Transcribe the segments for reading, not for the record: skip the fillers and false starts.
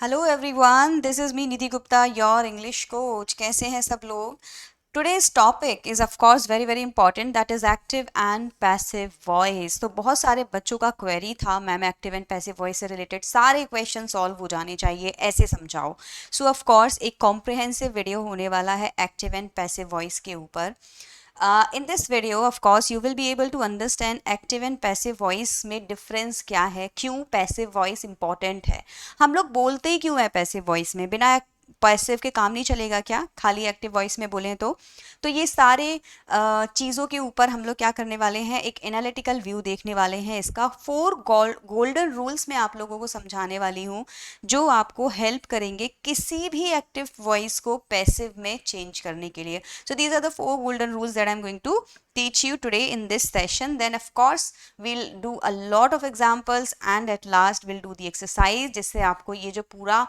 Hello everyone, this is me Nidhi Gupta, your English coach. कैसे हैं सब लोग? Today's topic is of course very very important, that is active and passive voice. तो बहुत सारे बच्चों का क्वेरी था, ma'am active and passive voice से रिलेटेड सारे क्वेश्चन सॉल्व हो जाने चाहिए, ऐसे समझाओ। सो ऑफ कोर्स एक कॉम्प्रिहेंसिव वीडियो होने वाला है एक्टिव एंड पैसिव वॉइस के ऊपर। In this video, of course, you will be able to understand active and passive voice में difference क्या है, क्यों passive voice important है, हम लोग बोलते ही क्यों है passive voice में, बिना पैसिव के काम नहीं चलेगा क्या, खाली एक्टिव वॉइस में बोलें तो ये सारे चीज़ों के ऊपर हम लोग क्या करने वाले हैं, एक एनालिटिकल व्यू देखने वाले हैं। इसका 4 गोल्डन रूल्स मैं आप लोगों को समझाने वाली हूँ, जो आपको हेल्प करेंगे किसी भी एक्टिव वॉइस को पैसिव में चेंज करने के लिए। So these are the 4 golden rules that I'm going to teach you today in this session. Then of course we'll do a lot of examples and at last we'll do the exercise, जिससे आपको ये जो पूरा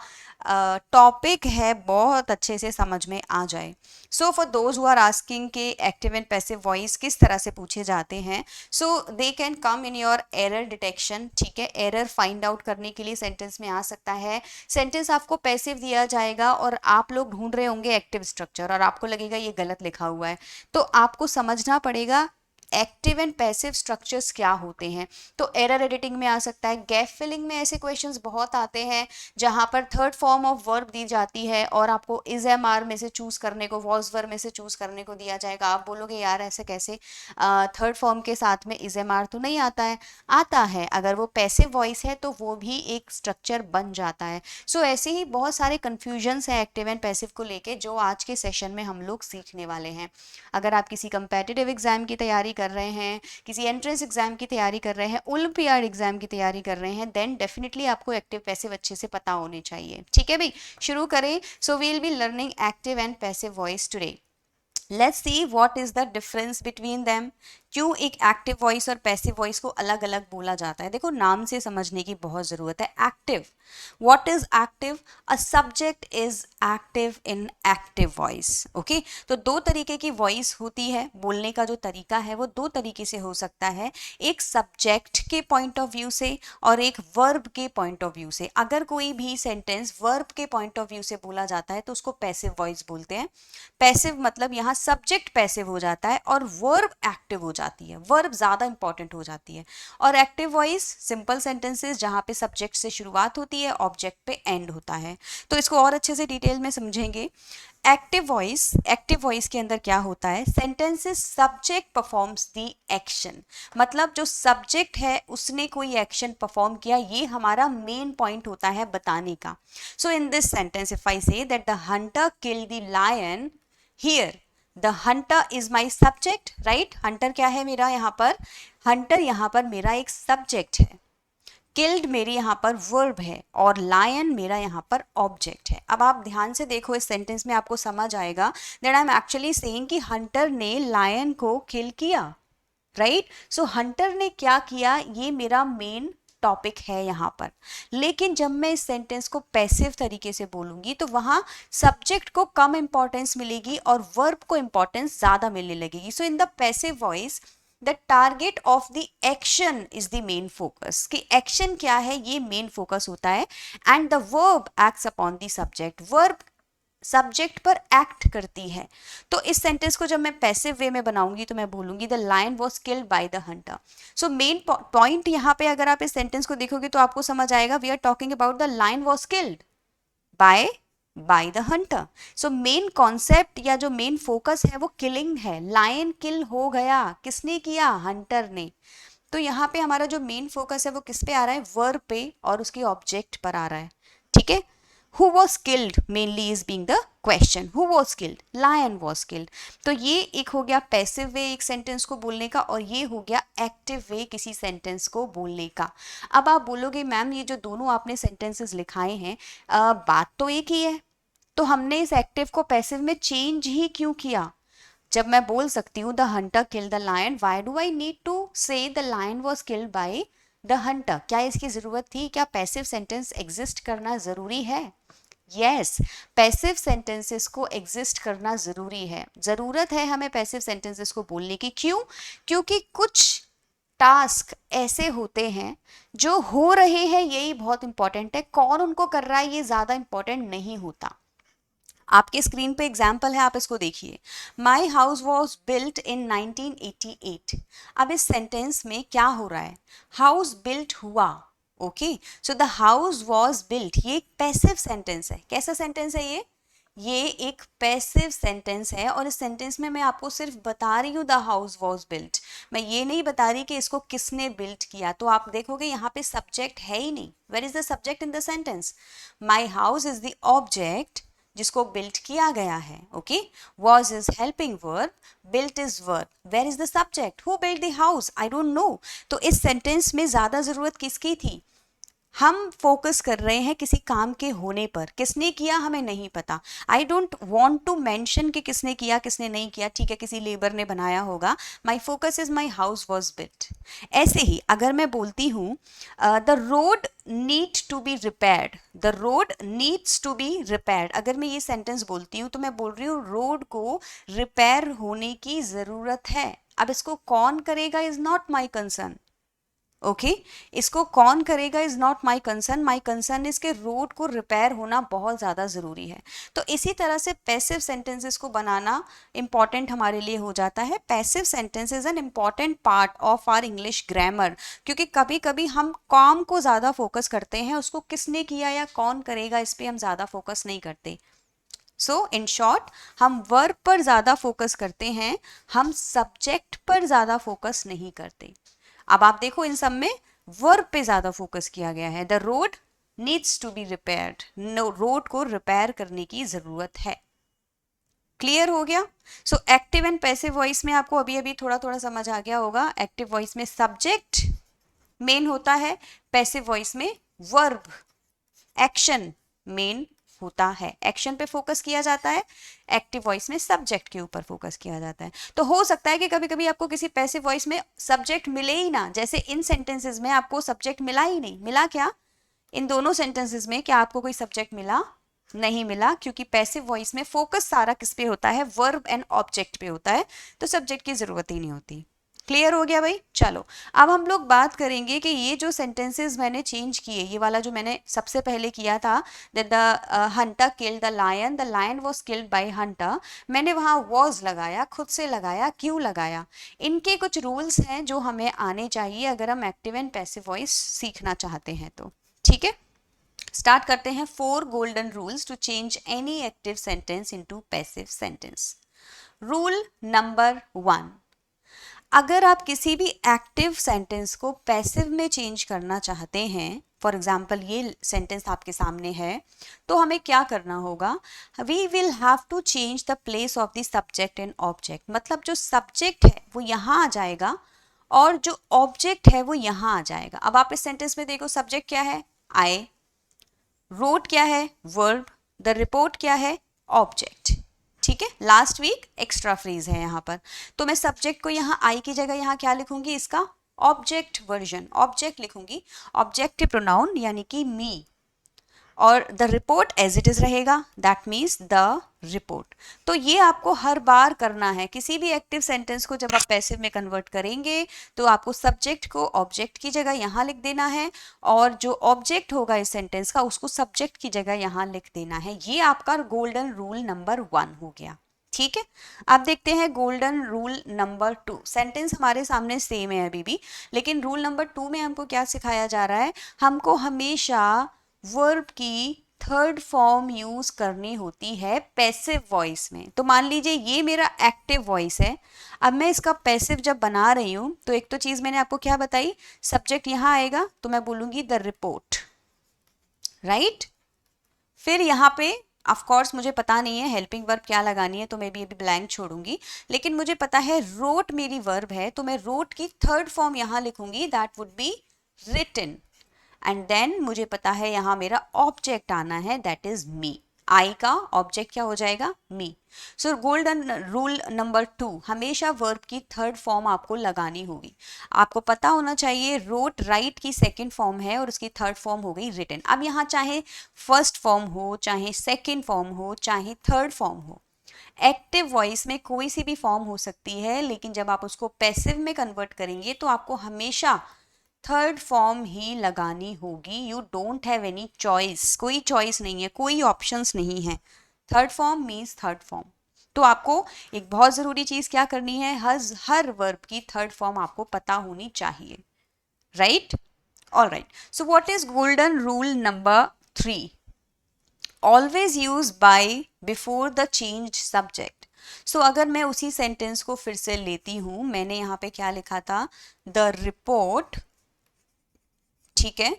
topic है बहुत अच्छे से समझ में आ जाए। So for those who are asking के एक्टिव एंड पैसिव वॉइस किस तरह से पूछे जाते हैं, so they can come in your error detection. ठीक है, एरर फाइंड आउट करने के लिए सेंटेंस में आ सकता है। सेंटेंस आपको पैसिव दिया जाएगा और आप लोग ढूंढ रहे होंगे एक्टिव स्ट्रक्चर और आपको लगेगा ये गलत लिखा हुआ है, तो आपको समझना पड़ेगा एक्टिव एंड पैसिव स्ट्रक्चर्स क्या होते हैं। तो एरर एडिटिंग में आ सकता है, गैप फिलिंग में ऐसे क्वेश्चंस बहुत आते हैं जहां पर थर्ड फॉर्म ऑफ वर्ब दी जाती है और आपको इज एम आर में से चूज करने को, वॉज वर्ब में से चूज करने को दिया जाएगा। आप बोलोगे यार ऐसे कैसे, थर्ड फॉर्म के साथ में इज एम आर तो नहीं आता है। आता है, अगर वो पैसिव वॉइस है तो वो भी एक स्ट्रक्चर बन जाता है। सो ऐसे ही बहुत सारे कन्फ्यूजन्स हैं एक्टिव एंड पैसिव को लेके, जो आज के सेशन में हम लोग सीखने वाले हैं। अगर आप किसी कंपेटिटिव एग्जाम की तैयारी कर रहे हैं, किसी एंट्रेंस एग्जाम की तैयारी कर रहे हैं, ओलंपियाड एग्जाम की तैयारी कर रहे हैं, देन डेफिनेटली आपको एक्टिव पैसिव अच्छे से पता होने चाहिए। ठीक है भाई, शुरू करें। So we will be learning active and passive voice today. Let's see what is the difference between them. क्यों एक एक्टिव वॉइस और पैसिव वॉइस को अलग अलग बोला जाता है? देखो, नाम से समझने की बहुत जरूरत है। Active, what is active? A subject is active in active voice. Okay, तो दो तरीके की वॉइस होती है, बोलने का जो तरीका है वो दो तरीके से हो सकता है, एक सब्जेक्ट के पॉइंट ऑफ व्यू से और एक वर्ब के पॉइंट ऑफ व्यू से। अगर कोई भी सेंटेंस वर्ब के पॉइंट ऑफ व्यू से बोला जाता है तो उसको पैसिव वॉइस बोलते हैं। पैसिव मतलब यहाँ सब्जेक्ट पैसिव हो जाता है और वर्ब एक्टिव हो जाती है, वर्ब ज्यादा इंपॉर्टेंट हो जाती है। और एक्टिव वॉइस सिंपल सेंटेंसेस जहाँ पे सब्जेक्ट से शुरुआत होती है, ऑब्जेक्ट पे एंड होता है। तो इसको और अच्छे से डिटेल में समझेंगे। एक्टिव वॉइस के अंदर क्या होता है? Sentences subject performs the action, मतलब जो सब्जेक्ट है उसने कोई एक्शन परफॉर्म किया, ये हमारा मेन पॉइंट होता है बताने का। So in this sentence if I say that the hunter killed the lion, here the hunter is my subject, right. Hunter क्या है मेरा यहाँ पर? हंटर यहाँ पर मेरा एक सब्जेक्ट है, किल्ड मेरी यहाँ पर वर्ब है और लायन मेरा यहाँ पर ऑब्जेक्ट है। अब आप ध्यान से देखो, इस सेंटेंस में आपको समझ आएगा that I am actually saying कि हंटर ने लायन को किल किया, राइट। सो हंटर ने क्या किया, ये मेरा मेन टॉपिक है यहाँ पर। लेकिन जब मैं इस सेंटेंस को पैसिव तरीके से बोलूंगी तो वहां सब्जेक्ट को कम इंपॉर्टेंस मिलेगी और वर्ब को इंपॉर्टेंस ज्यादा मिलने लगेगी। So in the passive voice the target of the action is the main focus, कि एक्शन क्या है ये मेन फोकस होता है। And the verb acts upon the subject, verb subject पर एक्ट करती है। तो इस सेंटेंस को जब मैं पैसिव वे में बनाऊंगी तो मैं बोलूंगी the lion was killed by the hunter. So main point यहाँ पे अगर आप इस सेंटेंस को देखोगे तो आपको समझ आएगा we are talking about the lion was killed by by the hunter. So main concept या जो मेन फोकस है वो किलिंग है, लायन किल हो गया, किसने किया? हंटर ने। तो यहाँ पे हमारा जो मेन फोकस है वो किस पे आ रहा है? वर्ब पे और उसके ऑब्जेक्ट पर आ रहा है। ठीक है, who was killed mainly is being the question, who was killed, lion was killed। तो ये एक हो गया पैसिव वे एक सेंटेंस को बोलने का और ये हो गया एक्टिव वे किसी सेंटेंस को बोलने का। अब आप बोलोगे मैम ये जो दोनों आपने सेंटेंसेस लिखाए हैं, बात तो एक ही है, तो हमने इस एक्टिव को पैसिव में चेंज ही क्यों किया? जब मैं बोल सकती हूँ the hunter killed the lion, why do I need to say the lion was killed by the hunter? क्या इसकी जरूरत थी? क्या पैसिव सेंटेंस एग्जिस्ट करना जरूरी है? यस, पैसिव सेंटेंसेस को एग्जिस्ट करना जरूरी है, जरूरत है हमें पैसिव सेंटेंसेस को बोलने की। क्यों? क्योंकि कुछ टास्क ऐसे होते हैं जो हो रहे हैं, यही बहुत इंपॉर्टेंट है, कौन उनको कर रहा है ये ज्यादा इंपॉर्टेंट नहीं होता। आपके स्क्रीन पे एग्जाम्पल है, आप इसको देखिए। माई हाउस वॉज बिल्ट इन 1988। अब इस सेंटेंस में क्या हो रहा है, हाउस बिल्ट हुआ, okay, so the house was built, ये एक पैसिव सेंटेंस है। कैसा सेंटेंस है ये एक पैसिव सेंटेंस है, और इस सेंटेंस में मैं आपको सिर्फ बता रही हूँ द हाउस वॉज बिल्ट, मैं ये नहीं बता रही कि इसको किसने बिल्ट किया। तो आप देखोगे यहाँ पे सब्जेक्ट है ही नहीं। Where is the subject in the sentence, my house is the object जिसको बिल्ट किया गया है, okay, was is helping verb, built is verb, where is the subject, who built the house, I don't know. तो इस sentence में ज्यादा जरूरत किसकी थी, हम फोकस कर रहे हैं किसी काम के होने पर, किसने किया हमें नहीं पता। I don't want to mention कि किसने किया किसने नहीं किया, ठीक है किसी लेबर ने बनाया होगा, my focus is my house was built. ऐसे ही अगर मैं बोलती हूँ the road need to be repaired, the road needs to be repaired, अगर मैं ये सेंटेंस बोलती हूँ तो मैं बोल रही हूँ रोड को रिपेयर होने की जरूरत है। अब इसको कौन करेगा is not my concern, okay, इसको कौन करेगा is not my concern is के रोड को रिपेयर होना बहुत ज़्यादा ज़रूरी है। तो इसी तरह से पैसिव सेंटेंसेस को बनाना इंपॉर्टेंट हमारे लिए हो जाता है। Passive sentence is an important part of our English grammar, क्योंकि कभी कभी हम काम को ज़्यादा फोकस करते हैं, उसको किसने किया या कौन करेगा इस पर हम ज़्यादा फोकस नहीं करते। सो इन शॉर्ट, हम वर्ब पर ज़्यादा फोकस करते हैं, हम सब्जेक्ट पर ज़्यादा फोकस नहीं करते। अब आप देखो इन सब में वर्ब पे ज्यादा फोकस किया गया है। The road needs to be repaired, road को रिपेयर करने की जरूरत है। क्लियर हो गया। So active and passive voice में आपको अभी अभी थोड़ा थोड़ा समझ आ गया होगा। एक्टिव वॉइस में सब्जेक्ट मेन होता है, पैसिव वॉइस में वर्ब एक्शन मेन होता है, एक्शन पे फोकस किया जाता है। एक्टिव वॉइस में सब्जेक्ट के ऊपर फोकस किया जाता है। तो हो सकता है कि कभी कभी आपको किसी पैसिव वॉइस में सब्जेक्ट मिले ही ना, जैसे इन सेंटेंसेस में आपको सब्जेक्ट मिला ही नहीं। मिला क्या इन दोनों सेंटेंसेस में, क्या आपको कोई सब्जेक्ट मिला? नहीं मिला, क्योंकि पैसिव वॉइस में फोकस सारा किस पे होता है, वर्ब एंड ऑब्जेक्ट पे होता है, तो सब्जेक्ट की जरूरत ही नहीं होती। क्लियर हो गया भाई। चलो अब हम लोग बात करेंगे कि ये जो सेंटेंसेस मैंने चेंज किए, ये वाला जो मैंने सबसे पहले किया था, that the hunter killed the lion was killed by hunter, मैंने वहाँ वॉज लगाया, खुद से लगाया, क्यों लगाया? इनके कुछ रूल्स हैं जो हमें आने चाहिए अगर हम एक्टिव एंड पैसिव वॉइस सीखना चाहते हैं तो। ठीक है, स्टार्ट करते हैं। 4 golden rules to change any active sentence into passive sentence. Rule number 1, अगर आप किसी भी एक्टिव सेंटेंस को पैसिव में चेंज करना चाहते हैं, फॉर एग्जाम्पल ये सेंटेंस आपके सामने है, तो हमें क्या करना होगा, we will have to change the place of the subject and object. मतलब जो सब्जेक्ट है वो यहाँ आ जाएगा और जो ऑब्जेक्ट है वो यहाँ आ जाएगा। अब आप इस सेंटेंस में देखो, सब्जेक्ट क्या है, आई, रोड क्या है, वर्ब, द रिपोर्ट क्या है, ऑब्जेक्ट। ठीक है, लास्ट वीक एक्स्ट्रा फ्रीज है यहाँ पर, तो मैं सब्जेक्ट को यहाँ आई की जगह यहाँ क्या लिखूंगी, इसका ऑब्जेक्ट वर्जन, ऑब्जेक्ट लिखूंगी, ऑब्जेक्टिव प्रोनाउन यानी कि मी, और the report as it is रहेगा, दैट मीन्स द रिपोर्ट। तो ये आपको हर बार करना है। किसी भी एक्टिव सेंटेंस को जब आप पैसिव में कन्वर्ट करेंगे तो आपको सब्जेक्ट को ऑब्जेक्ट की जगह यहाँ लिख देना है, और जो ऑब्जेक्ट होगा इस सेंटेंस का उसको सब्जेक्ट की जगह यहाँ लिख देना है। ये आपका गोल्डन रूल नंबर 1 हो गया। ठीक है, अब देखते हैं गोल्डन रूल नंबर 2। सेंटेंस हमारे सामने सेम है अभी भी, लेकिन रूल नंबर 2 में हमको क्या सिखाया जा रहा है, हमको हमेशा वर्ब की थर्ड फॉर्म यूज करनी होती है पैसिव वॉइस में। तो मान लीजिए ये मेरा एक्टिव वॉइस है, अब मैं इसका पैसिव जब बना रही हूं तो एक तो चीज मैंने आपको क्या बताई, सब्जेक्ट यहां आएगा तो मैं बोलूंगी द रिपोर्ट, राइट। फिर यहाँ पे ऑफ कोर्स मुझे पता नहीं है हेल्पिंग वर्ब क्या लगानी है, तो मैं भी अभी ब्लैंक छोड़ूंगी, लेकिन मुझे पता है रोट मेरी वर्ब है, तो मैं रोट की थर्ड फॉर्म यहाँ लिखूंगी, that would be written. And then मुझे पता है यहाँ मेरा ऑब्जेक्ट आना है, दैट इज मी। आई का ऑब्जेक्ट क्या हो जाएगा, मी। सो गोल्डन रूल नंबर 2, हमेशा वर्ब की थर्ड फॉर्म आपको लगानी होगी। आपको पता होना चाहिए रोट राइट की सेकंड फॉर्म है और उसकी थर्ड फॉर्म हो गई रिटन। अब यहाँ चाहे फर्स्ट फॉर्म हो, चाहे सेकंड फॉर्म हो, चाहे थर्ड फॉर्म हो, एक्टिव वॉइस में कोई सी भी फॉर्म हो सकती है, लेकिन जब आप उसको पैसिव में कन्वर्ट करेंगे तो आपको हमेशा थर्ड फॉर्म ही लगानी होगी। You don't have any choice, कोई चॉइस नहीं है, कोई ऑप्शंस नहीं है। Third form means third form. तो आपको एक बहुत ज़रूरी चीज़ क्या करनी है, हर वर्ब की थर्ड फॉर्म आपको पता होनी चाहिए, right? All right, so what is golden rule number 3? Always use by before the change subject. So अगर मैं उसी सेंटेंस को फिर से लेती हूं, मैंने यहाँ पे क्या लिखा था, द रिपोर्ट, ठीक है,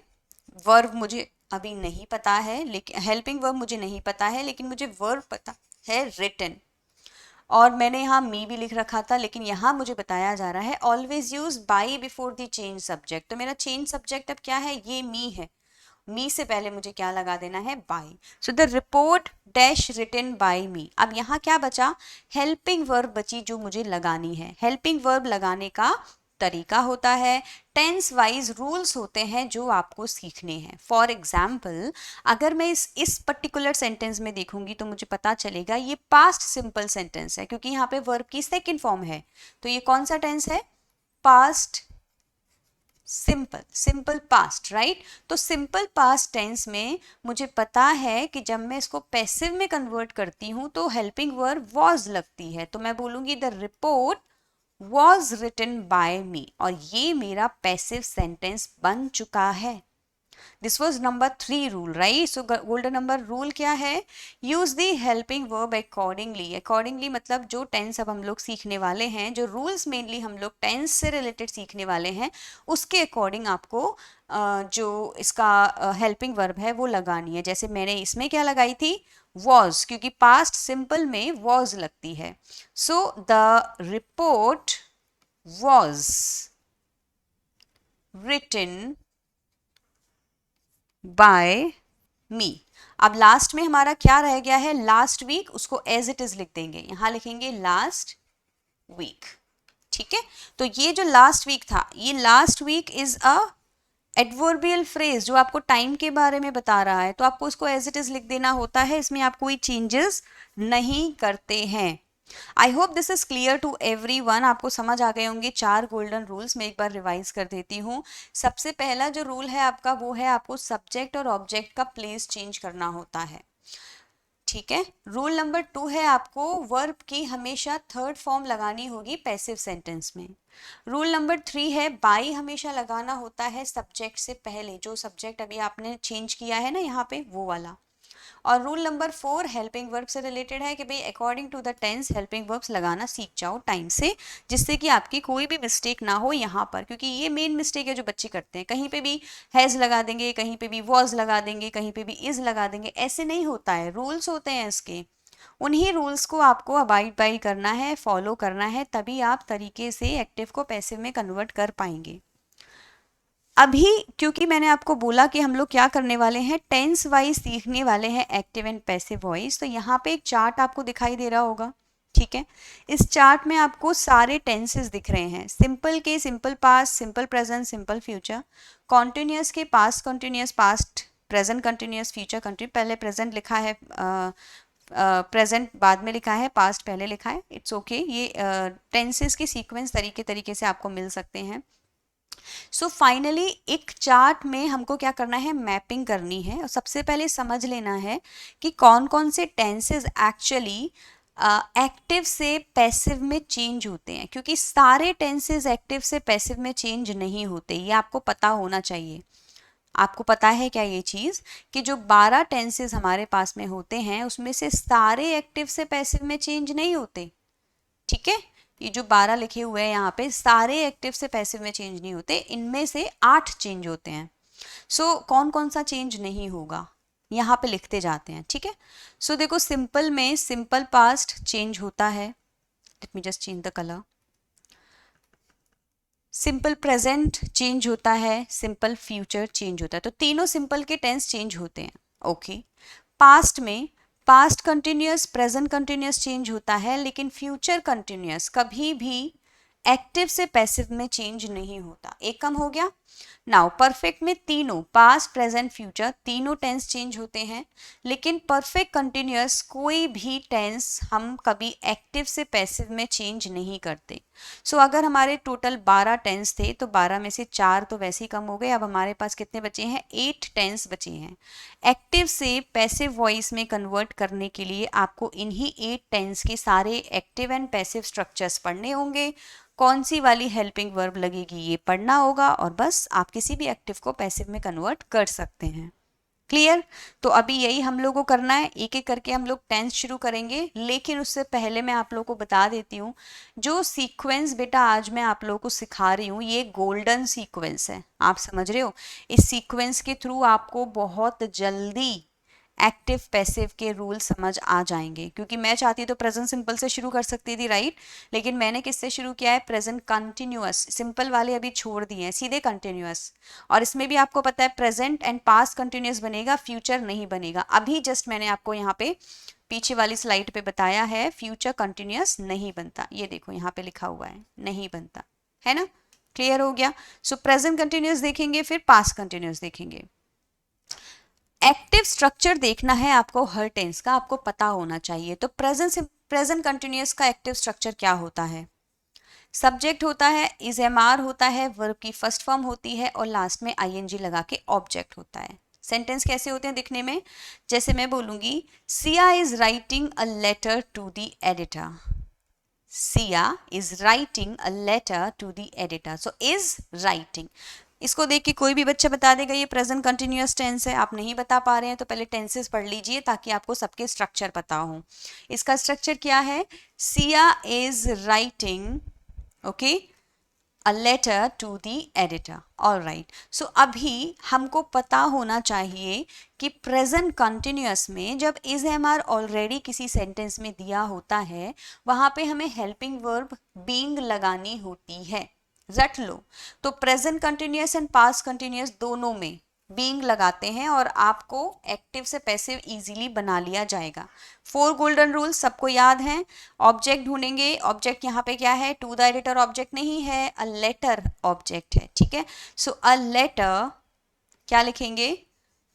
वर्ब मुझे अभी नहीं पता है, लेकिन हेल्पिंग वर्ब मुझे नहीं पता है, लेकिन मुझे वर्ब पता है, रिटन, और मैंने यहाँ मी भी लिख रखा था, लेकिन यहाँ मुझे बताया जा रहा है always use by before the change subject. तो मेरा चेंज सब्जेक्ट अब क्या है, ये मी है, मी से पहले मुझे क्या लगा देना है, by. So the report dash written by me. अब यहाँ क्या बचा, हेल्पिंग वर्ब बची जो मुझे लगानी है। हेल्पिंग वर्ब लगाने का तरीका होता है, टेंस वाइज रूल्स होते हैं जो आपको सीखने हैं। फॉर एग्जाम्पल, अगर मैं इस पर्टिकुलर सेंटेंस में देखूंगी तो मुझे पता चलेगा ये पास्ट सिंपल सेंटेंस है, क्योंकि यहाँ पे वर्ब की सेकेंड फॉर्म है। तो ये कौन सा टेंस है, past simple, simple past, right? तो सिंपल पास्ट टेंस में मुझे पता है कि जब मैं इसको पैसिव में कन्वर्ट करती हूं तो हेल्पिंग वर्ब वॉज लगती है, तो मैं बोलूंगी the report was written by me, और ये मेरा पैसिव सेंटेंस बन चुका है। This was number 3 rule, right? So golden number rule क्या है, use the helping verb accordingly. Accordingly मतलब जो टेंस अब हम लोग सीखने वाले हैं, जो रूल्स मेनली हम लोग टेंस से रिलेटेड सीखने वाले हैं, उसके अकॉर्डिंग आपको जो इसका हेल्पिंग वर्ब है वो लगानी है। जैसे मैंने इसमें क्या लगाई थी, वॉज, क्योंकि पास्ट सिंपल में वॉज लगती है। So the report was written by me. अब लास्ट में हमारा क्या रह गया है, लास्ट वीक, उसको एज इट इज लिख देंगे, यहां लिखेंगे लास्ट वीक, ठीक है? तो ये जो लास्ट वीक था, ये last week is a adverbial phrase जो आपको टाइम के बारे में बता रहा है, तो आपको उसको एज इट इज लिख देना होता है, इसमें आप कोई चेंजेस नहीं करते हैं। I hope this is clear to everyone. आपको समझ आ गए होंगे 4 गोल्डन रूल्स। मैं एक बार रिवाइज कर देती हूँ। सबसे पहला जो रूल है आपका वो है, आपको सब्जेक्ट और ऑब्जेक्ट का प्लेस चेंज करना होता है, ठीक है? रूल नंबर 2 है, आपको वर्ब की हमेशा थर्ड फॉर्म लगानी होगी पैसिव सेंटेंस में। रूल नंबर 3 है, बाई हमेशा लगाना होता है सब्जेक्ट से पहले, जो सब्जेक्ट अभी आपने चेंज किया है ना यहाँ पे, वो वाला। और रूल नंबर 4 हेल्पिंग वर्ब से रिलेटेड है कि भाई according to the tense helping verbs लगाना सीख जाओ टाइम से, जिससे कि आपकी कोई भी मिस्टेक ना हो यहाँ पर, क्योंकि ये मेन मिस्टेक है जो बच्चे करते हैं, कहीं पे भी हैज़ लगा देंगे, कहीं पे भी वॉज लगा देंगे, कहीं पे भी इज लगा देंगे। ऐसे नहीं होता है, रूल्स होते हैं इसके, उन्हीं रूल्स को आपको अबाइड बाई करना है, फॉलो करना है, तभी आप तरीके से एक्टिव को पैसिव में कन्वर्ट कर पाएंगे। अभी क्योंकि मैंने आपको बोला कि हम लोग क्या करने वाले हैं, टेंस वाइज सीखने वाले हैं एक्टिव एंड पैसिव वॉइस, तो यहाँ पे एक चार्ट आपको दिखाई दे रहा होगा, ठीक है? इस चार्ट में आपको सारे टेंसेस दिख रहे हैं, सिंपल के simple past, simple present, simple future, continuous के past continuous, past present continuous, future continuous. पहले प्रेजेंट लिखा है, प्रेजेंट बाद में लिखा है, पास्ट पहले लिखा है, इट्स ओके। ये टेंसेस के सीक्वेंस तरीके तरीके से आपको मिल सकते हैं। सो फाइनली एक चार्ट में हमको क्या करना है, मैपिंग करनी है, और सबसे पहले समझ लेना है कि कौन कौन से टेंसेस एक्चुअली एक्टिव से पैसिव में चेंज होते हैं, क्योंकि सारे टेंसेस एक्टिव से पैसिव में चेंज नहीं होते, ये आपको पता होना चाहिए। आपको पता है क्या ये चीज़, कि जो 12 टेंसेस हमारे पास में होते हैं उसमें से सारे एक्टिव से पैसिव में चेंज नहीं होते, ठीक है? ये जो 12 लिखे हुए हैं यहाँ पे, सारे एक्टिव से पैसिव में चेंज नहीं होते, इनमें से 8 चेंज होते हैं। सो कौन कौन सा चेंज नहीं होगा, यहाँ पे लिखते जाते हैं, ठीक है? सो देखो, सिंपल में सिंपल पास्ट चेंज होता है, let me just change the colour. Simple present change होता है, सिंपल फ्यूचर चेंज होता है, तो तीनों सिंपल के टेंस चेंज होते हैं, ओके? पास्ट में past continuous, present continuous change होता है, लेकिन फ्यूचर कंटिन्यूस कभी भी एक्टिव से पैसिव में चेंज नहीं होता। एक कम हो गया। नाउ परफेक्ट में तीनों पास्ट प्रेजेंट फ्यूचर तीनों टेंस चेंज होते हैं, लेकिन परफेक्ट कंटिन्यूअस कोई भी टेंस हम कभी एक्टिव से पैसिव में चेंज नहीं करते। सो अगर हमारे टोटल 12 टेंस थे तो 12 में से 4 तो वैसे ही कम हो गए, अब हमारे पास कितने बचे हैं, 8 टेंस बचे हैं। एक्टिव से पैसिव वॉइस में कन्वर्ट करने के लिए आपको इन्हीं 8 टेंस के सारे एक्टिव एंड पैसिव स्ट्रक्चर्स पढ़ने होंगे। कौन सी वाली हेल्पिंग वर्ब लगेगी ये पढ़ना होगा, और बस आप किसी भी एक्टिव को पैसिव में कन्वर्ट कर सकते हैं। क्लियर? तो अभी यही हम लोग को करना है, एक एक करके हम लोग टेंस शुरू करेंगे, लेकिन उससे पहले मैं आप लोग को बता देती हूँ, जो सीक्वेंस बेटा आज मैं आप लोगों को सिखा रही हूँ ये गोल्डन सीक्वेंस है। आप समझ रहे हो? इस सीक्वेंस के थ्रू आपको बहुत जल्दी एक्टिव पैसिव के रूल समझ आ जाएंगे, क्योंकि मैं चाहती तो प्रेजेंट सिंपल से शुरू कर सकती थी, राइट, लेकिन मैंने किससे शुरू किया है, प्रेजेंट कंटिन्यूअस। सिंपल वाले अभी छोड़ दिए हैं, सीधे कंटिन्यूअस। और इसमें भी आपको पता है प्रेजेंट एंड पास्ट कंटिन्यूअस बनेगा, फ्यूचर नहीं बनेगा। अभी जस्ट मैंने आपको यहाँ पे पीछे वाली स्लाइड पे बताया है फ्यूचर कंटिन्यूअस नहीं बनता, ये देखो यहाँ पे लिखा हुआ है नहीं बनता, है ना? क्लियर हो गया? सो प्रेजेंट कंटिन्यूअस देखेंगे, फिर पास्ट कंटिन्यूअस देखेंगे। एक्टिव स्ट्रक्चर देखना है आपको, हर टेंस का आपको पता होना चाहिए। तो प्रेजेंट कंटिन्यूअस का एक्टिव स्ट्रक्चर क्या होता है? सब्जेक्ट होता है, इज एम आर होता है, वर्ब की फर्स्ट फॉर्म होती है, और लास्ट में आईएनजी लगा के ऑब्जेक्ट होता है। सेंटेंस कैसे होते हैं दिखने में? जैसे मैं बोलूंगी Siya is writing a letter to the editor. Siya is writing a letter to the editor. So is writing, इसको देख के कोई भी बच्चा बता देगा ये प्रेजेंट कंटिन्यूअस टेंस है। आप नहीं बता पा रहे हैं तो पहले टेंसेस पढ़ लीजिए ताकि आपको सबके स्ट्रक्चर पता हो। इसका स्ट्रक्चर क्या है? Siya is writing okay a letter to the editor. All right, so अभी हमको पता होना चाहिए कि प्रेजेंट कंटिन्यूअस में जब इज एम आर ऑलरेडी किसी सेंटेंस में दिया होता है, वहां पे हमें हेल्पिंग वर्ब बीइंग लगानी होती है। रट लो। तो present continuous and past continuous दोनों में बीइंग लगाते हैं और आपको एक्टिव से पैसिव इजीली बना लिया जाएगा। 4 गोल्डन रूल्स सबको याद हैं। ऑब्जेक्ट ढूंढेंगे, ऑब्जेक्ट यहाँ पे क्या है, टू द एडिटर ऑब्जेक्ट नहीं है, अ लेटर ऑब्जेक्ट है, ठीक है। सो अ लेटर क्या लिखेंगे,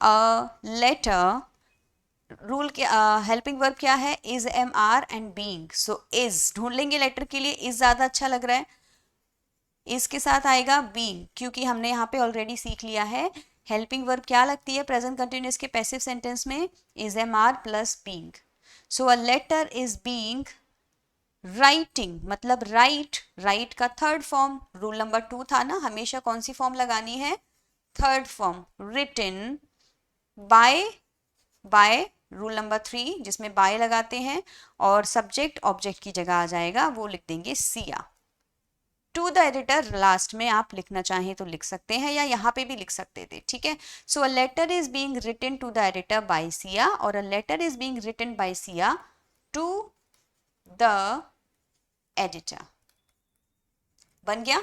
अ लेटर। रूल के हेल्पिंग वर्ब क्या है, is am are and being. So is ढूंढ लेंगे, लेटर के लिए इज ज्यादा अच्छा लग रहा है, इसके साथ आएगा बीइंग, क्योंकि हमने यहाँ पे ऑलरेडी सीख लिया है हेल्पिंग वर्ब क्या लगती है प्रेजेंट कंटिन्यूअस के पैसिव सेंटेंस में, is am are plus being. So a letter is being writing, मतलब राइट, राइट का थर्ड फॉर्म, रूल नंबर 2 था ना, हमेशा कौन सी फॉर्म लगानी है, third form, written by, by rule number 3 जिसमें बाय लगाते हैं, और सब्जेक्ट ऑब्जेक्ट की जगह आ जाएगा, वो लिख देंगे Siya. To the editor last में आप लिखना चाहें तो लिख सकते हैं, या यहाँ पे भी लिख सकते थे, ठीक है। So a letter is being written to the editor by Siya, और a letter is being written by Siya to the editor. बन गया,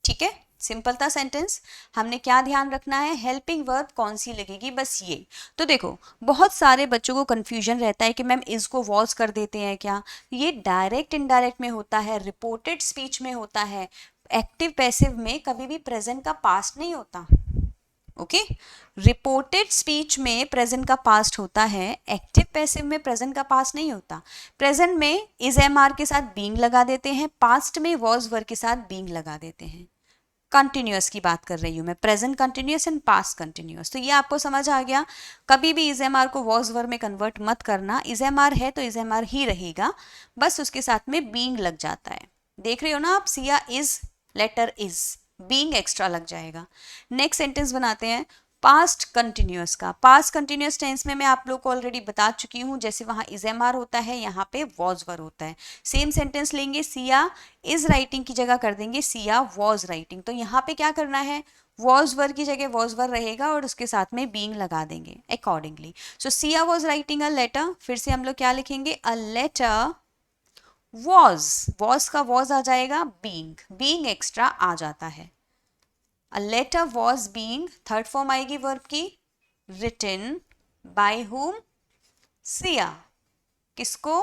ठीक है, सिंपल था सेंटेंस। हमने क्या ध्यान रखना है, हेल्पिंग वर्ब कौन सी लगेगी, बस ये। तो देखो बहुत सारे बच्चों को कंफ्यूजन रहता है कि मैम इसको वॉज कर देते हैं क्या, ये डायरेक्ट इनडायरेक्ट में होता है, रिपोर्टेड स्पीच में होता है, एक्टिव पैसिव में कभी भी प्रेजेंट का पास्ट नहीं होता। ओके, रिपोर्टेड स्पीच में प्रेजेंट का पास्ट होता है, एक्टिव पैसिव में प्रेजेंट का पास्ट नहीं होता। प्रेजेंट में इज एम आर के साथ बीइंग लगा देते हैं, पास्ट में वॉज वर्ब के साथ बीइंग लगा देते हैं। कंटिन्यूअस की बात कर रही हूं मैं, present continuous and past continuous. तो ये आपको समझ आ गया। कभी भी इज एम आर को वॉज वर्ब में कन्वर्ट मत करना, इज एम आर है तो इज एम आर ही रहेगा, बस उसके साथ में बीइंग लग जाता है। देख रहे हो ना आप, Siya is, letter is, being extra लग जाएगा। नेक्स्ट सेंटेंस बनाते हैं पास्ट कंटिन्यूअस का। पास्ट कंटिन्यूअस टेंस में मैं आप लोग को ऑलरेडी बता चुकी हूं, जैसे वहां इज एम आर होता है, यहाँ पे वॉज वर्ब होता है। सेम सेंटेंस लेंगे, सिया इज राइटिंग की जगह कर देंगे सिया वॉज राइटिंग। तो यहाँ पे क्या करना है, वॉज वर्ब की जगह वॉज वर्ब रहेगा और उसके साथ में बीइंग लगा देंगे accordingly. So Siya was writing a letter, फिर से हम लोग क्या लिखेंगे, अ लेटर वॉज का वॉज आ जाएगा, बीइंग एक्स्ट्रा आ जाता है। A letter was being, third form आएगी वर्ब की, written by whom, सिया, किसको,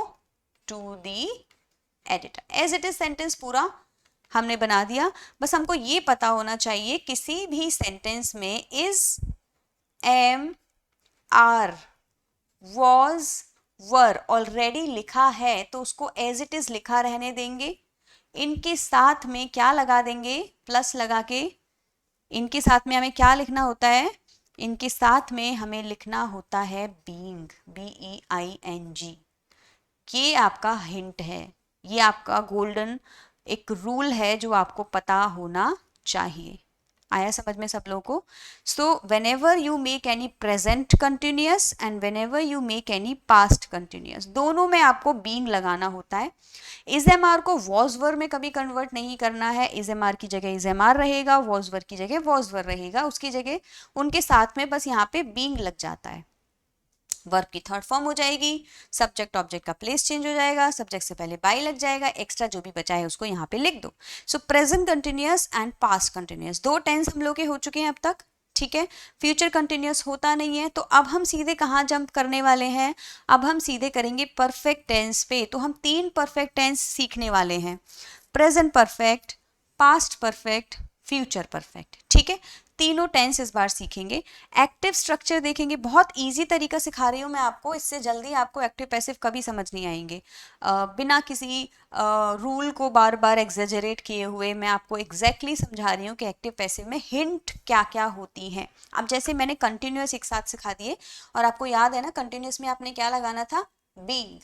to the editor। As it is sentence पूरा हमने बना दिया। बस हमको ये पता होना चाहिए किसी भी सेंटेंस में is, am, are, was, were already लिखा है तो उसको एज इट इज लिखा रहने देंगे। इनके साथ में क्या लगा देंगे, प्लस लगा के। इनके साथ में हमें क्या लिखना होता है, इनके साथ में हमें लिखना होता है बीइंग, BEING। ये आपका हिंट है, ये आपका गोल्डन एक रूल है जो आपको पता होना चाहिए। आया समझ में सब लोगों को? So when ever you make any present continuous and when ever you make any past continuous, दोनों में आपको बीइंग लगाना होता है। इज एम आर को वॉज वर में कभी कन्वर्ट नहीं करना है। इज एम आर की जगह इज एम आर रहेगा, वॉज वर की जगह वॉज वर रहेगा, उसकी जगह उनके साथ में बस यहाँ पे बीइंग लग जाता है। वर्ब की थर्ड फॉर्म हो जाएगी, सब्जेक्ट ऑब्जेक्ट का प्लेस चेंज हो जाएगा, सब्जेक्ट से पहले बाई लग जाएगा, एक्स्ट्रा जो भी बचा है उसको यहाँ पे लिख दो। सो present continuous and past continuous, दो टेंस हम लोग के हो चुके हैं अब तक, ठीक है। फ्यूचर कंटिन्यूअस होता नहीं है, तो अब हम सीधे कहाँ जंप करने वाले हैं, अब हम सीधे करेंगे परफेक्ट टेंस पे। तो हम 3 परफेक्ट टेंस सीखने वाले हैं, present perfect, past perfect, future perfect, ठीक है। तीनों टेंस इस बार सीखेंगे। एक्टिव स्ट्रक्चर देखेंगे, बहुत इजी तरीका सिखा रही हूँ मैं आपको, इससे जल्दी आपको एक्टिव पैसिव कभी समझ नहीं आएंगे। बिना किसी रूल को बार बार एग्जेजरेट किए हुए मैं आपको एग्जैक्टली समझा रही हूँ कि एक्टिव पैसिव में हिंट क्या क्या होती हैं। अब जैसे मैंने कंटिन्यूअस एक साथ सिखा दिए, और आपको याद है ना कंटिन्यूअस में आपने क्या लगाना था, बीइंग।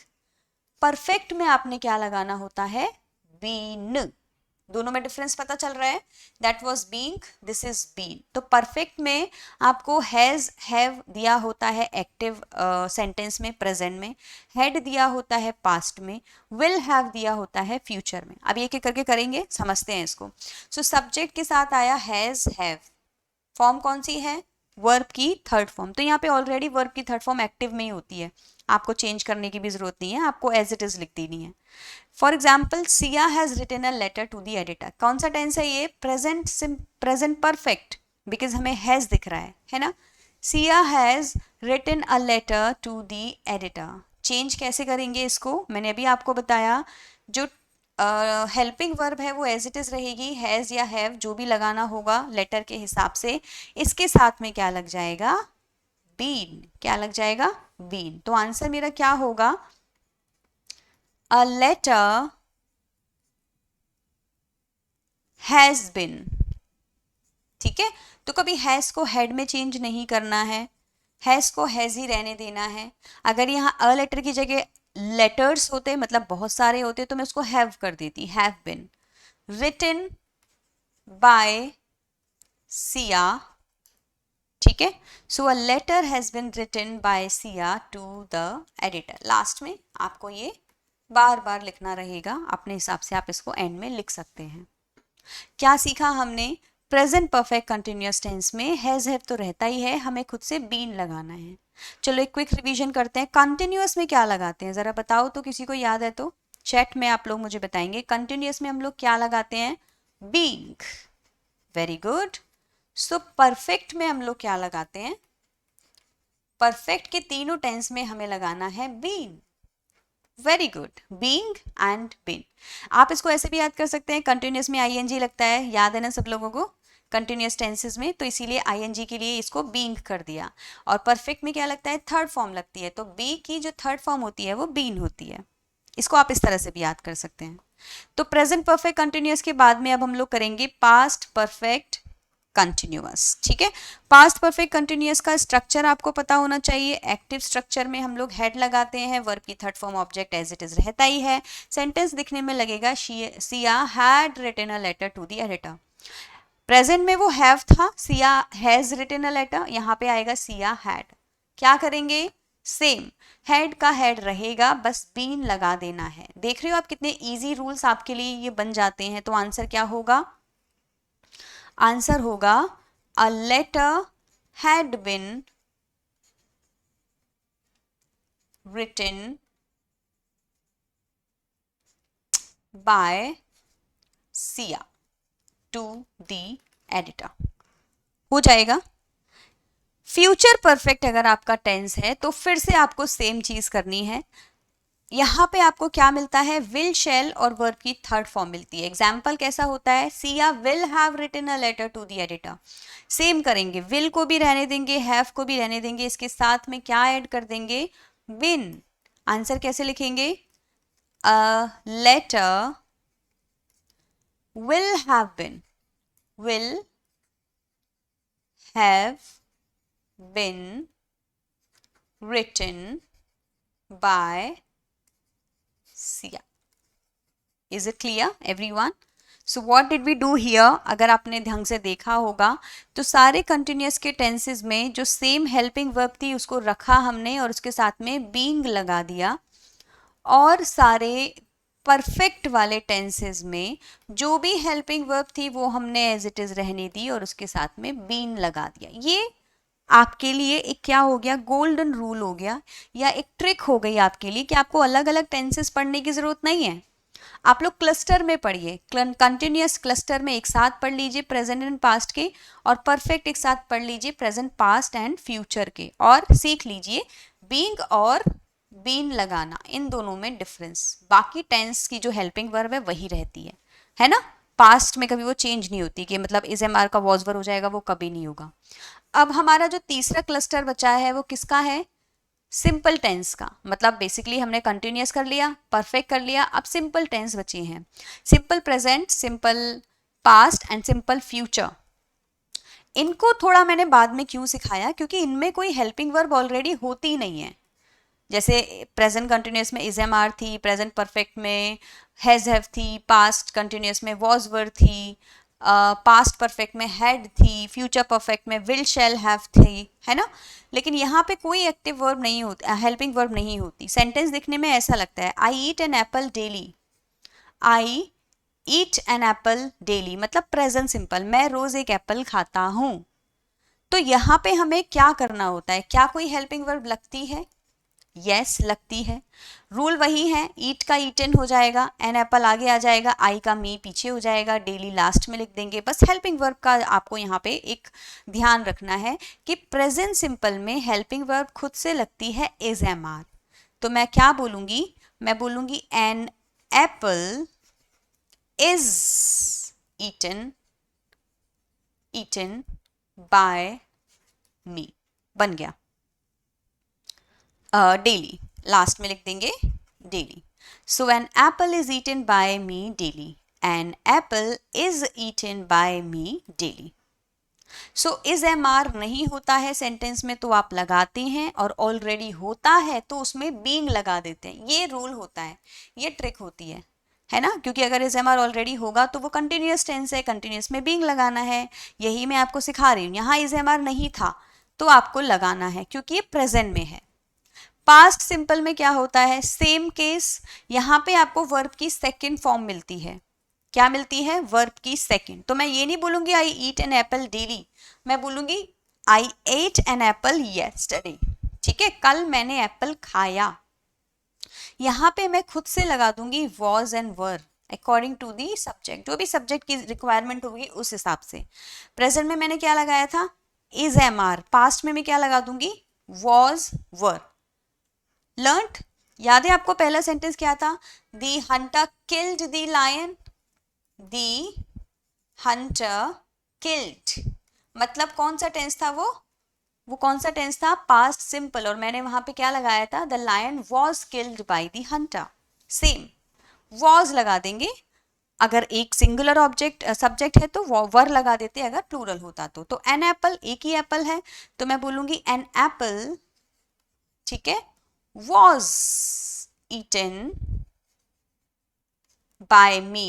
परफेक्ट में आपने क्या लगाना होता है, बीन। दोनों में डिफरेंस पता चल रहा है, that was being, this is been. तो परफेक्ट में आपको हैज, हैव दिया होता है एक्टिव सेंटेंस में, प्रेजेंट में, हैड दिया होता है पास्ट में, विल हैव दिया होता है फ्यूचर में। अब एक एक करके करेंगे, समझते हैं इसको। सो सब्जेक्ट के साथ आया हैज, हैव, फॉर्म कौन सी है, वर्ब की थर्ड फॉर्म। तो यहाँ पे ऑलरेडी वर्ब की थर्ड फॉर्म एक्टिव में ही होती है, आपको चेंज करने की भी जरूरत नहीं है, आपको एज इट इज लिख देनी है। For example, Siya has written a letter to the editor, कौन सा टेंस है ये, प्रेजेंट प्रेजेंट परफेक्ट, बिकॉज हमें हैज दिख रहा है ना। Siya has written a letter to the editor, change कैसे करेंगे इसको, मैंने अभी आपको बताया। जो हेल्पिंग वर्ब है वो एज इट इज रहेगी, हैज या हैव जो भी लगाना होगा लेटर के हिसाब से, इसके साथ में क्या लग जाएगा, बीन। क्या लग जाएगा, बीन। तो आंसर मेरा क्या होगा, अ लेटर हैज बिन, ठीक है। तो कभी हैज को हैड में चेंज नहीं करना है, हैज को हैज ही रहने देना है। अगर यहाँ अ लेटर की जगह लेटर्स होते, मतलब बहुत सारे होते, तो मैं उसको हैव कर देती, have been written by Siya, ठीक है। So a letter has been written by Siya to the editor. Last में आपको ये बार बार लिखना रहेगा, अपने हिसाब से आप इसको एंड में लिख सकते हैं। क्या सीखा हमने, प्रेजेंट परफेक्ट कंटिन्यूअस टेंस में हैज हैव तो रहता ही है, हमें खुद से बीन लगाना है। चलो एक क्विक रिवीजन करते हैं, कंटिन्यूअस में क्या लगाते हैं जरा बताओ तो, किसी को याद है तो चैट में आप लोग मुझे बताएंगे। कंटिन्यूअस में हम लोग क्या लगाते हैं, being, very good. So perfect में हम लोग क्या लगाते हैं, परफेक्ट के तीनों टेंस में हमें लगाना है been, very good, being and been. आप इसको ऐसे भी याद कर सकते हैं, कंटिन्यूअस में आईएनजी लगता है, याद है ना सब लोगों को कंटिन्यूअस टेंसेस में, तो इसीलिए आईएनजी के लिए इसको बीइंग कर दिया। और परफेक्ट में क्या लगता है, थर्ड फॉर्म लगती है, तो बी की जो थर्ड फॉर्म होती है वो बीन होती है। इसको आप इस तरह से भी याद कर सकते हैं। तो प्रेजेंट परफेक्ट कंटिन्यूअस के बाद में अब हम लोग करेंगे पास्ट परफेक्ट कंटिन्यूअस, ठीक है। पास्ट परफेक्ट कंटिन्यूअस का स्ट्रक्चर आपको पता होना चाहिए। एक्टिव स्ट्रक्चर में हम लोग हेड लगाते हैं, वर्ब की third form object as it is रहता ही है। सेंटेंस दिखने में लगेगा Siya had written a letter to the editor. Present में वो हैव था, Siya has written a letter, यहाँ पे आएगा सिया हैड। क्या करेंगे, सेम, हेड का हेड रहेगा, बस बीन लगा देना है। देख रहे हो आप कितने इजी रूल्स आपके लिए ये बन जाते हैं। तो आंसर क्या होगा, आंसर होगा a letter had been written by Siya to the editor, हो जाएगा। फ्यूचर परफेक्ट अगर आपका टेंस है तो फिर से आपको सेम चीज करनी है, यहाँ पे आपको क्या मिलता है, विल, शैल और वर्ब की थर्ड फॉर्म मिलती है। एग्जाम्पल कैसा होता है, Siya will have written a letter to the editor. Same करेंगे, विल को भी रहने देंगे, हैव को भी रहने देंगे, इसके साथ में क्या ऐड कर देंगे, बिन। आंसर कैसे लिखेंगे, a letter will have been, will have been written by Sia. Is it clear everyone? So what did we do here? अगर आपने ढंग से देखा होगा तो सारे कंटिन्यूस के टेंसेस में जो सेम हेल्पिंग वर्ब थी उसको रखा हमने और उसके साथ में बीइंग लगा दिया, और सारे परफेक्ट वाले टेंसेस में जो भी हेल्पिंग वर्ब थी वो हमने एज इट इज रहने दी और उसके साथ में बीन लगा दिया। ये आपके लिए एक क्या हो गया, गोल्डन रूल हो गया, या एक ट्रिक हो गई आपके लिए कि आपको अलग अलग टेंसेस पढ़ने की जरूरत नहीं है। आप लोग क्लस्टर में पढ़िए, कंटिन्यूअस क्लस्टर में एक साथ पढ़ लीजिए प्रेजेंट एंड पास्ट के, और परफेक्ट एक साथ पढ़ लीजिए प्रेजेंट, पास्ट एंड फ्यूचर के, और सीख लीजिए बीइंग और बीन लगाना, इन दोनों में डिफरेंस। बाकी टेंस की जो हेल्पिंग वर्ब है वही रहती है ना। पास्ट में कभी वो चेंज नहीं होती कि मतलब इज एम आर का वॉज वर्ब हो जाएगा, वो कभी नहीं होगा। अब हमारा जो तीसरा क्लस्टर बचा है वो किसका है, सिंपल टेंस का। मतलब बेसिकली हमने कंटिन्यूअस कर लिया, परफेक्ट कर लिया, अब सिंपल टेंस बचे हैं, simple present, simple past and simple future. इनको थोड़ा मैंने बाद में क्यों सिखाया, क्योंकि इनमें कोई हेल्पिंग वर्ब ऑलरेडी होती नहीं है। जैसे प्रेजेंट कंटिन्यूअस में इज एम आर थी, प्रेजेंट परफेक्ट में हैज हैव थी, पास्ट कंटिन्यूअस में वॉज वर थी, पास्ट परफेक्ट में हैड थी, फ्यूचर परफेक्ट में विल शैल हैव थी, है ना। लेकिन यहाँ पे कोई एक्टिव वर्ब नहीं होती, हेल्पिंग वर्ब नहीं होती। सेंटेंस दिखने में ऐसा लगता है, I eat an apple daily, I eat an apple daily, मतलब प्रेजेंट सिंपल, मैं रोज एक एप्पल खाता हूं। तो यहाँ पे हमें क्या करना होता है, क्या कोई हेल्पिंग वर्ब लगती है, यस लगती है। रूल वही है, ईट का ईटन हो जाएगा, एन एप्पल आगे आ जाएगा, आई का मी पीछे हो जाएगा, डेली लास्ट में लिख देंगे। बस हेल्पिंग वर्ब का आपको यहाँ पे एक ध्यान रखना है कि प्रेजेंट सिंपल में हेल्पिंग वर्ब खुद से लगती है इज एम आर। तो मैं क्या बोलूंगी, मैं बोलूंगी an apple is eaten, eaten by me, बन गया। डेली लास्ट में लिख देंगे daily. So an apple is eaten by me daily, an apple is eaten by me daily. So is am are नहीं होता है सेंटेंस में तो आप लगाते हैं, और ऑलरेडी होता है तो उसमें बीइंग लगा देते हैं। ये रूल होता है, ये ट्रिक होती है ना। क्योंकि अगर इज एम आर ऑलरेडी होगा तो वो कंटिन्यूअस टेंस है, कंटिन्यूअस में बीइंग लगाना है। यही मैं आपको सिखा रही हूँ, यहाँ इज एम आर नहीं था तो आपको लगाना है क्योंकि ये प्रेजेंट में है। पास्ट सिंपल में क्या होता है, सेम केस, यहाँ पे आपको वर्ब की सेकंड फॉर्म मिलती है। क्या मिलती है, वर्ब की सेकंड। तो मैं ये नहीं बोलूंगी आई ईट एन एप्पल डेली, मैं बोलूंगी आई एट एन एप्पल येस्टरडे। ठीक है, कल मैंने एप्पल खाया। यहाँ पे मैं खुद से लगा दूंगी was and were according to the subject, जो भी सब्जेक्ट की रिक्वायरमेंट होगी उस हिसाब से। प्रेजेंट में मैंने क्या लगाया था, इज एम आर। पास्ट में मैं क्या लगा दूंगी, वॉज वर। लर्नड, याद है आपको पहला सेंटेंस क्या था, दी हंटर किल्ड दी लायन, दी हंटर किल्ड, मतलब कौन सा टेंस था वो कौन सा टेंस था, पास्ट सिंपल, और मैंने वहां पे क्या लगाया था, the lion was killed by the hunter. Same was लगा देंगे अगर एक सिंगुलर ऑब्जेक्ट सब्जेक्ट है, तो वर लगा देते अगर प्लूरल होता तो एन एप्पल, एक ही एप्पल है तो मैं बोलूंगी एन एप्पल, ठीक है, was eaten by me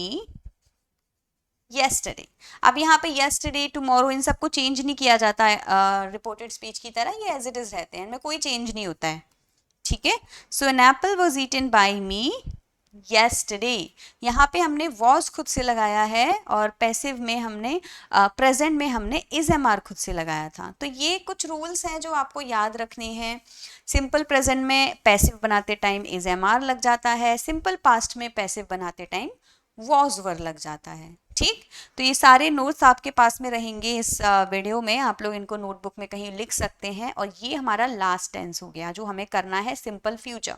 yesterday। अब यहाँ पे yesterday, tomorrow इन सबको चेंज नहीं किया जाता है रिपोर्टेड स्पीच की तरह, ये एज इट इज रहते हैं, इनमें कोई चेंज नहीं होता है। ठीक है, so an apple was eaten by me yesterday, यहाँ पे हमने was खुद से लगाया है, और पैसिव में हमने प्रेजेंट में हमने इज एम आर खुद से लगाया था। तो ये कुछ रूल्स हैं जो आपको याद रखने हैं। सिंपल प्रेजेंट में पैसिव बनाते टाइम इज एम आर लग जाता है, सिंपल पास्ट में पैसिव बनाते टाइम was वर लग जाता है। ठीक। तो ये सारे नोट्स आपके पास में रहेंगे इस वीडियो में, आप लोग इनको नोटबुक में कहीं लिख सकते हैं। और ये हमारा लास्ट टेंस हो गया जो हमें करना है सिंपल फ्यूचर।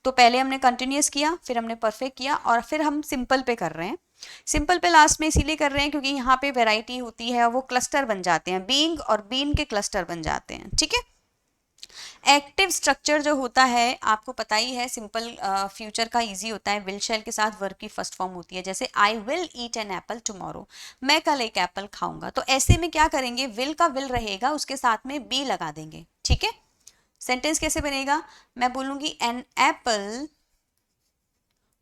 तो पहले हमने कंटिन्यूअस किया, फिर हमने परफेक्ट किया, और फिर हम सिंपल पे कर रहे हैं। सिंपल पे लास्ट में इसीलिए कर रहे हैं क्योंकि यहाँ पे वैरायटी होती है, वो क्लस्टर बन जाते हैं, बीइंग और बीन के क्लस्टर बन जाते हैं। ठीक है। एक्टिव स्ट्रक्चर जो होता है आपको पता ही है, सिंपल फ्यूचर का इजी होता है, विल शैल के साथ वर्ब की फर्स्ट फॉर्म होती है। जैसे I will eat an Apple tomorrow, मैं कल एक एप्पल खाऊंगा। तो ऐसे में क्या करेंगे, विल का विल रहेगा, उसके साथ में बी लगा देंगे। ठीक है। सेंटेंस कैसे बनेगा, मैं बोलूंगी an apple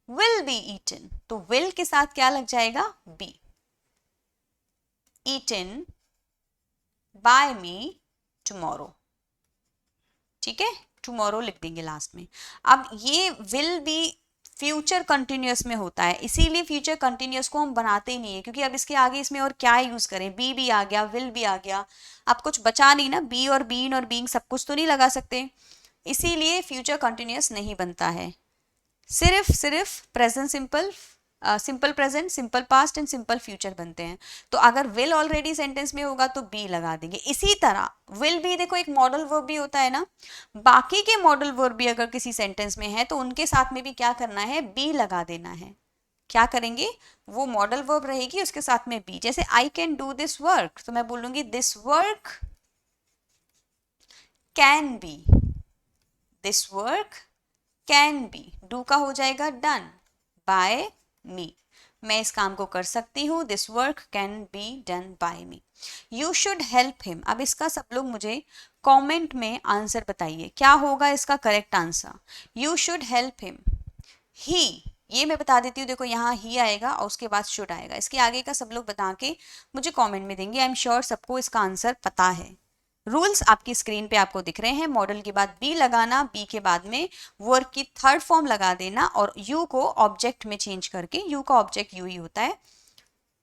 will be eaten, तो विल के साथ क्या लग जाएगा, be. Eaten by me tomorrow. ठीक है, टुमारो लिख देंगे लास्ट में। अब ये विल बी फ्यूचर कंटिन्यूअस में होता है, इसीलिए फ्यूचर कंटिन्यूअस को हम बनाते ही नहीं है, क्योंकि अब इसके आगे इसमें और क्या यूज करें, बी भी आ गया, विल भी आ गया, अब कुछ बचा नहीं ना, बी और बीन और बीइंग सब कुछ तो नहीं लगा सकते, इसीलिए फ्यूचर कंटिन्यूअस नहीं बनता है। सिर्फ सिर्फ present simple, simple present, simple past and simple future बनते हैं। तो अगर विल ऑलरेडी सेंटेंस में होगा तो बी लगा देंगे। इसी तरह विल भी देखो एक मॉडल वर्ब भी होता है ना, बाकी के मॉडल वर्ब भी अगर किसी सेंटेंस में है तो उनके साथ में भी क्या करना है, बी लगा देना है। क्या करेंगे, वो मॉडल वर्ब रहेगी उसके साथ में बी। जैसे I can do this work, तो मैं बोलूंगी this work can be, this work can be, do का हो जाएगा डन बाय मी, मैं इस काम को कर सकती हूँ, this work can be done by me. You should help him, अब इसका सब लोग मुझे कमेंट में आंसर बताइए, क्या होगा इसका correct answer. You should help him, he, ये मैं बता देती हूँ, देखो यहाँ ही आएगा और उसके बाद शुड आएगा, इसके आगे का सब लोग बता के मुझे कमेंट में देंगे। आई एम श्योर सबको इसका आंसर पता है। रूल्स आपकी स्क्रीन पे आपको दिख रहे हैं, मॉडल के बाद बी लगाना, बी के बाद में वर्ब की थर्ड फॉर्म लगा देना, और यू को ऑब्जेक्ट में चेंज करके, यू का ऑब्जेक्ट यू ही होता है,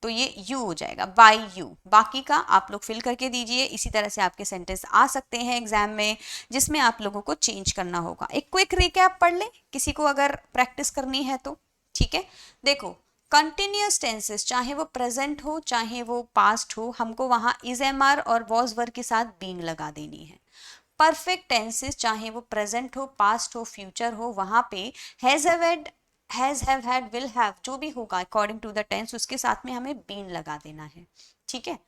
तो ये यू हो जाएगा, बाय यू। बाकी का आप लोग फिल करके दीजिए, इसी तरह से आपके सेंटेंस आ सकते हैं एग्जाम में, जिसमें आप लोगों को चेंज करना होगा। एक क्विक रिकैप पढ़ लें किसी को अगर प्रैक्टिस करनी है तो। ठीक है, देखो कंटिन्यूअस टेंसेस चाहे वो प्रेजेंट हो चाहे वो पास्ट हो, हमको वहां इज एम आर और वॉज वर्ब के साथ बीइंग लगा देनी है। परफेक्ट टेंसेस चाहे वो प्रेजेंट हो, पास्ट हो, फ्यूचर हो, वहां पे has have had will have जो भी होगा अकॉर्डिंग टू द टेंस, उसके साथ में हमें बीन लगा देना है। ठीक है।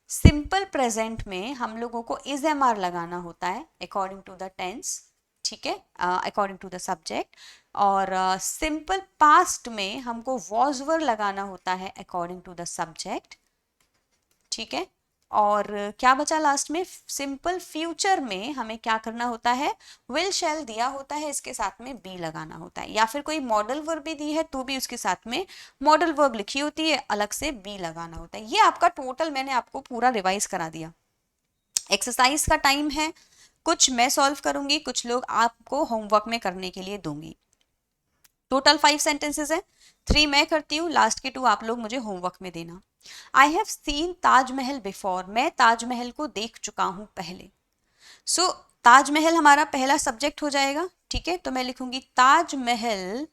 सिंपल प्रेजेंट में हम लोगों को इज एम आर लगाना होता है अकॉर्डिंग टू द टेंस। ठीक है, अकॉर्डिंग टू द सब्जेक्ट। और सिंपल पास्ट में हमको वॉज वर लगाना होता है अकॉर्डिंग टू द सब्जेक्ट। ठीक है। और क्या बचा लास्ट में, सिंपल फ्यूचर में हमें क्या करना होता है, विल शैल दिया होता है, इसके साथ में बी लगाना होता है, या फिर कोई मॉडल वर्ब भी दी है तो भी उसके साथ में मॉडल वर्ब लिखी होती है, अलग से बी लगाना होता है। ये आपका टोटल मैंने आपको पूरा रिवाइज करा दिया। एक्सरसाइज का टाइम है, कुछ मैं सॉल्व करूंगी, कुछ लोग आपको होमवर्क में करने के लिए दूंगी। टोटल 5 सेंटेंसेस है, 3 मैं करती हूँ, लास्ट के 2 आप लोग मुझे होमवर्क में देना। I have seen Taj Mahal before, मैं ताजमहल को देख चुका हूं पहले। सो ताजमहल हमारा पहला सब्जेक्ट हो जाएगा। ठीक है, तो मैं लिखूंगी Taj Mahal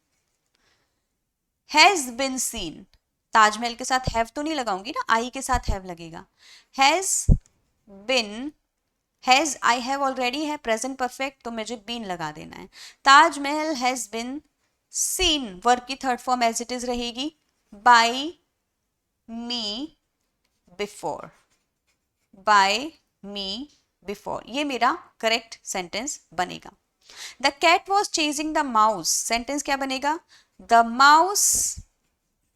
has been seen, Taj Mahal के साथ हैव तो नहीं लगाऊंगी ना, आई के साथ हैव लगेगा। Has been, has I have already है प्रेजेंट परफेक्ट, तो मुझे बीन लगा देना है। Taj Mahal has been seen, verb की third form as it is रहेगी, by me before, by me before, ये मेरा करेक्ट सेंटेंस बनेगा। The cat was chasing the mouse, sentence क्या बनेगा, द माउस,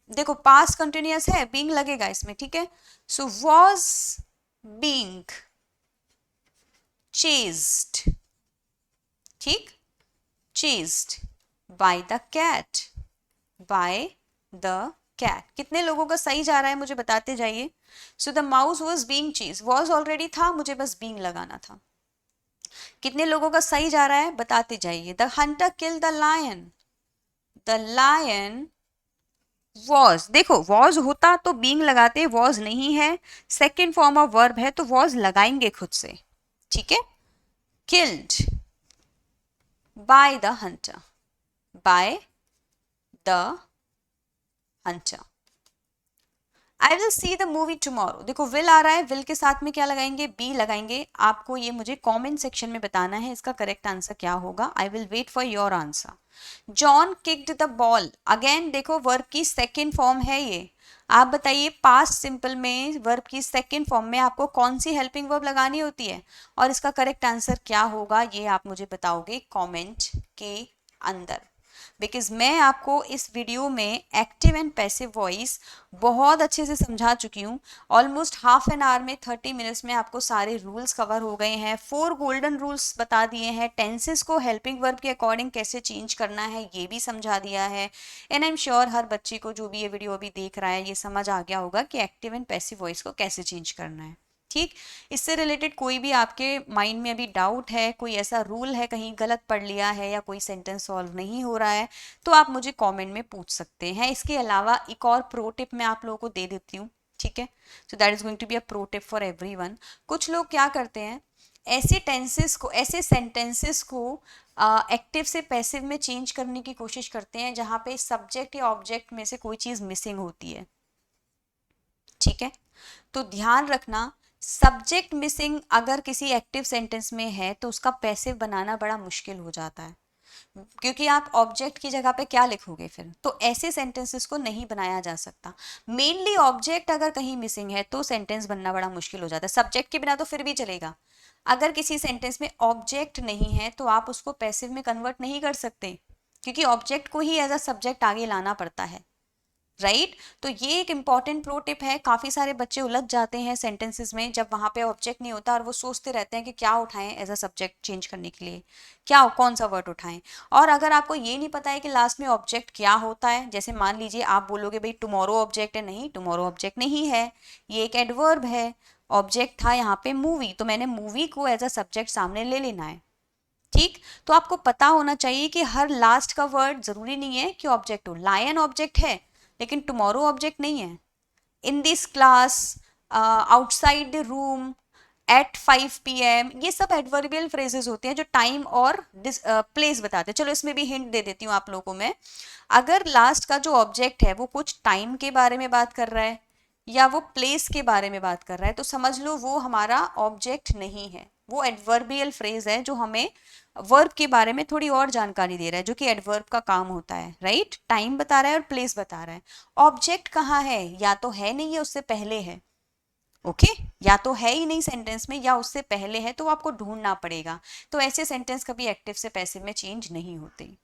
देखो पास्ट कंटिन्यूअस है, बीइंग लगेगा इसमें। ठीक है, सो वॉज बीइंग चेज्ड, ठीक, chased by the cat, by the cat. कितने लोगों का सही जा रहा है मुझे बताते जाइए। So the mouse was being chase, was already था, मुझे बस बीइंग लगाना था। कितने लोगों का सही जा रहा है बताते जाइए। The hunter kill the lion, the lion was, देखो वॉज होता तो बीइंग लगाते, वॉज नहीं है, सेकेंड फॉर्म ऑफ वर्ब है तो वॉज लगाएंगे खुद से। ठीक है, killed by the Hunter, bye the Hunter. I will see the movie tomorrow. देखो विल आ रहा है, विल के साथ में क्या लगाएंगे, बी लगाएंगे। आपको ये मुझे कमेंट सेक्शन में बताना है इसका करेक्ट आंसर क्या होगा। I will wait for your answer. John kicked the ball, again देखो वर्ब की सेकेंड फॉर्म है ये। आप बताइए पास्ट सिंपल में वर्ब की सेकेंड फॉर्म में आपको कौन सी हेल्पिंग वर्ब लगानी होती है, और इसका करेक्ट आंसर क्या होगा ये आप मुझे बताओगे कमेंट के अंदर। बिकॉज मैं आपको इस वीडियो में एक्टिव एंड पैसिव वॉइस बहुत अच्छे से समझा चुकी हूँ। ऑलमोस्ट हाफ एन आवर में 30 मिनट्स में आपको सारे रूल्स कवर हो गए हैं। 4 गोल्डन रूल्स बता दिए हैं। टेंसेस को हेल्पिंग वर्ब के अकॉर्डिंग कैसे चेंज करना है ये भी समझा दिया है। एंड आई एम श्योर हर बच्चे को जो भी ये वीडियो अभी देख रहा है ये समझ आ गया होगा कि एक्टिव एंड पैसिव वॉइस को कैसे चेंज करना है। ठीक, इससे रिलेटेड कोई भी आपके माइंड में अभी डाउट है, कोई ऐसा रूल है कहीं गलत पढ़ लिया है या कोई सेंटेंस सॉल्व नहीं हो रहा है, तो आप मुझे कमेंट में पूछ सकते हैं। इसके अलावा एक और प्रो टिप मैं आप लोगों को दे देती हूँ, ठीक है। So that is going to be a pro tip for everyone. कुछ लोग क्या करते हैं, ऐसे टेंसेस को, ऐसे सेंटेंसेस को एक्टिव से पैसिव में चेंज करने की कोशिश करते हैं जहाँ पे सब्जेक्ट या ऑब्जेक्ट में से कोई चीज़ मिसिंग होती है, ठीक है। तो ध्यान रखना, सब्जेक्ट मिसिंग अगर किसी एक्टिव सेंटेंस में है तो उसका पैसिव बनाना बड़ा मुश्किल हो जाता है, क्योंकि आप ऑब्जेक्ट की जगह पे क्या लिखोगे फिर, तो ऐसे सेंटेंसेस को नहीं बनाया जा सकता। मेनली ऑब्जेक्ट अगर कहीं मिसिंग है तो सेंटेंस बनना बड़ा मुश्किल हो जाता है। सब्जेक्ट के बिना तो फिर भी चलेगा, अगर किसी सेंटेंस में ऑब्जेक्ट नहीं है तो आप उसको पैसिव में कन्वर्ट नहीं कर सकते, क्योंकि ऑब्जेक्ट को ही एज अ सब्जेक्ट आगे लाना पड़ता है, राइट। तो ये एक इंपॉर्टेंट प्रो टिप है। काफी सारे बच्चे उलझ जाते हैं सेंटेंसेस में जब वहां पे ऑब्जेक्ट नहीं होता, और वो सोचते रहते हैं कि क्या उठाएं एज अ सब्जेक्ट चेंज करने के लिए, क्या कौन सा वर्ड उठाएं। और अगर आपको ये नहीं पता है कि लास्ट में ऑब्जेक्ट क्या होता है, जैसे मान लीजिए आप बोलोगे भाई टुमारो ऑब्जेक्ट है, नहीं टुमारो ऑब्जेक्ट नहीं है, ये एक एडवर्ब है। ऑब्जेक्ट था यहाँ पे मूवी, तो मैंने मूवी को एज अ सब्जेक्ट सामने ले लेना है, ठीक। तो आपको पता होना चाहिए कि हर लास्ट का वर्ड जरूरी नहीं है कि ऑब्जेक्ट हो। लायन ऑब्जेक्ट है लेकिन टुमारो ऑब्जेक्ट नहीं है। In this class, outside the room, at 5 PM, ये सब एडवर्बियल फ्रेजेस होते हैं जो टाइम और प्लेस बताते हैं। चलो इसमें भी हिंट दे देती हूँ आप लोगों को मैं। अगर लास्ट का जो ऑब्जेक्ट है वो कुछ टाइम के बारे में बात कर रहा है या वो प्लेस के बारे में बात कर रहा है, तो समझ लो वो हमारा ऑब्जेक्ट नहीं है, वो एडवर्बियल फ्रेज है जो हमें वर्ब के बारे में थोड़ी और जानकारी दे रहा है, जो कि एडवर्ब का काम होता है, राइट। टाइम बता रहा है और प्लेस बता रहा है। ऑब्जेक्ट कहाँ है, या तो है नहीं या उससे पहले है, ओके या तो है ही नहीं सेंटेंस में या उससे पहले है, तो आपको ढूंढना पड़ेगा। तो ऐसे सेंटेंस कभी एक्टिव से पैसिव में चेंज नहीं होते।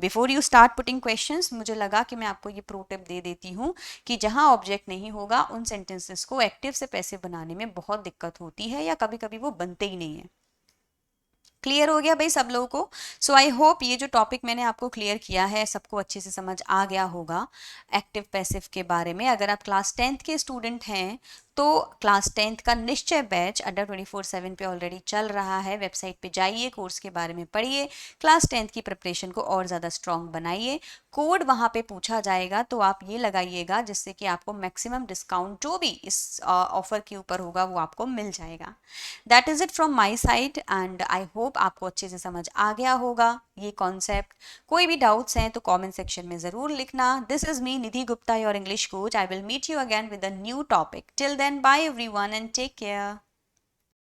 Before you start putting questions, मुझे लगा कि मैं आपको ये प्रो टिप दे देती हूँ कि जहां ऑब्जेक्ट नहीं होगा उन सेंटेंसेस को एक्टिव से पैसिव बनाने में बहुत दिक्कत होती है, या कभी कभी वो बनते ही नहीं है। क्लियर हो गया भाई सब लोगों को। सो आई होप ये जो टॉपिक मैंने आपको क्लियर किया है सबको अच्छे से समझ आ गया होगा एक्टिव पैसिव के बारे में। अगर आप क्लास 10th के स्टूडेंट हैं तो क्लास 10th का निश्चय बैच अड्डा 24/7 पे ऑलरेडी चल रहा है। वेबसाइट पे जाइए, कोर्स के बारे में पढ़िए, क्लास 10th की प्रिपरेशन को और ज़्यादा स्ट्रॉन्ग बनाइए। कोड वहाँ पे पूछा जाएगा तो आप ये लगाइएगा जिससे कि आपको मैक्सिमम डिस्काउंट जो भी इस ऑफर के ऊपर होगा वो आपको मिल जाएगा। That is it from my side and I hope आपको अच्छे से समझ आ गया होगा ये कॉन्सेप्ट। कोई भी डाउट्स हैं तो कमेंट सेक्शन में ज़रूर लिखना। This is me Nidhi Gupta, your English coach. I will meet you again with a new topic. Till then, bye everyone and take care.